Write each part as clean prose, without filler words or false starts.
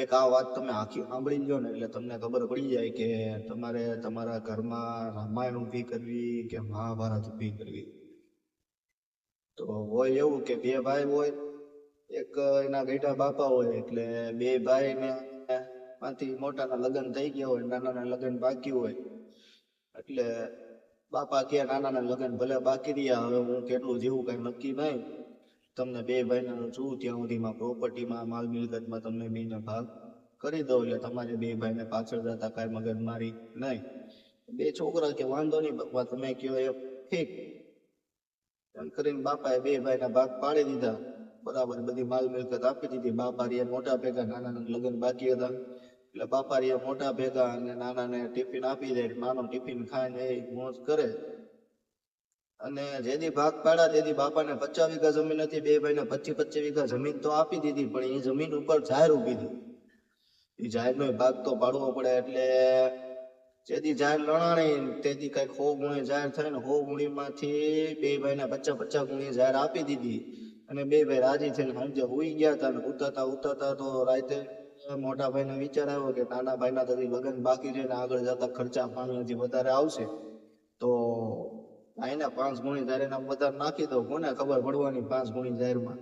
એક આ વાત તમે આખી સાંભળી લ્યો ને એટલે તમને ખબર પડી જાય કે તમારે તમારા ઘરમાં રામાયણ ઊભી કરવી કે મહાભારત ઊભી કરવી. તો હોય એવું કે બે ભાઈ હોય, એક એના ગઈઢા બાપા હોય, એટલે બે ભાઈ ને માંથી મોટાના લગ્ન થઈ ગયા હોય, નાનાના લગ્ન બાકી હોય. એટલે બાપા કે નાનાના લગ્ન ભલે બાકી રહ્યા, હવે હું કેટલું જીવું કઈ નક્કી નહીં, તમને બે ભાઈને છું ત્યાં સુધીમાં પ્રોપર્ટીમાં માલ મિલકતમાં તમને બેને ભાગ કરી દો, એટલે તમારે બે ભાઈને પાછળ જતા કાંઈ મગજ મારી નહીં. બે છોકરા કે વાંધો નહીં બાપા તમે કયો એ ઠીક. એમ કરીને બાપાએ બે ભાઈના ભાગ પાડી દીધા, બરાબર બધી માલ મિલકત આપી દીધી. બાપા રે મોટા ભેગા, નાનાના લગ્ન બાકી હતા એટલે બાપા રે મોટા ભેગા અને નાનાને ટિફિન આપી દે. નાનો ટિફિન ખાઈને એ મોજ કરે. અને જેથી ભાગ પાડ્યા તેથી બાપાને 50 વીઘા જમીન હતી, બે ભાઈને 25 વીઘા જમીન તો આપી દીધી, પણ એ જમીન ઉપર જાહેર ઉભી હતી. એ જાહેરનો ભાગ તો પાડવો પડે, એટલે જેથી જાહેર લણાણી તેથી કઈક 100 ગુણી જાહેર થાય ને 100 ગુણીમાંથી બે ભાઈને 50 ગુણી જાહેર આપી દીધી. અને બે ભાઈ રાજી થઈને સાંજે હુઈ ગયા હતા. ને ઉતાતા તો રાતે મોટા ભાઈને વિચાર આવ્યો કે નાના ભાઈના તો લગ્ન બાકી છે ને આગળ જતા ખર્ચા પાણી હજી વધારે આવશે, તો આઈને 5 ગુણી જાહેર એના વધારે નાખી દો, કોને ખબર પડવાની 5 ગુણી જાહેરમાં.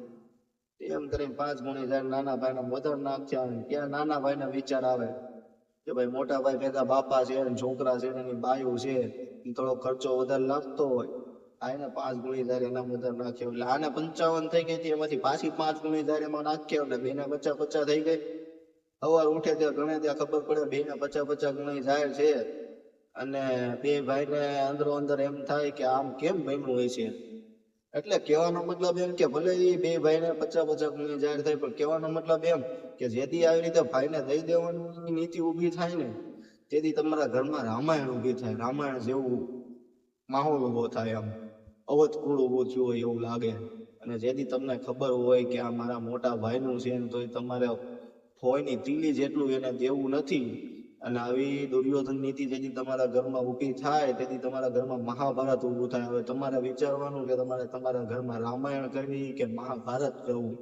એમ કરીને 5 ગુણી જાહેર નાના ભાઈને વધારે નાખ્યા. ત્યાં નાના ભાઈને વિચાર આવે કે ભાઈ મોટા ભાઈ ભેગા બાપા છે ને છોકરા છે ને એની બાયું છે, એ થોડો ખર્ચો વધારે લાગતો હોય, આને 5 ગુણી જાહેર એના વધારે નાખ્યો. એટલે આને 55 થઈ ગઈ હતી, એમાંથી પાછી 5 ગુણી જાહેર એમાં નાખ્યા એટલે બેને 50 થઈ ગઈ. સવાર ઉઠે ત્યાં ગણે ત્યાં ખબર પડે બેને 50 ગુણી જાહેર છે. અને બે ભાઈને અંદરો અંદર એમ થાય કે આમ કેમ બન્યું હોય છે. એટલે કહેવાનો મતલબ એમ કે ભલે એ બે ભાઈને 50 ગુણી જાહેર થાય, પણ કહેવાનો મતલબ એમ કે જેથી આવી રીતે ભાઈને દઈ દેવાની નીતિ ઊભી થાય ને તેથી તમારા ઘરમાં રામાયણ ઊભી થાય, રામાયણ જેવું માહોલ ઉભો થાય, આમ અવધકુળ ઊભું થયું હોય એવું લાગે. અને જેથી તમને ખબર હોય કે આ મારા મોટા ભાઈનું છે ને તોય તમારે ફોયની તીલી જેટલું એને દેવું નથી. અને આવી દુર્યોધન નીતિ જેથી તમારા ઘરમાં ઊભી થાય તેથી તમારા ઘરમાં મહાભારત ઊભું થાય. હવે તમારે વિચારવાનું કે તમારે તમારા ઘરમાં રામાયણ કરવી કે મહાભારત કરવું.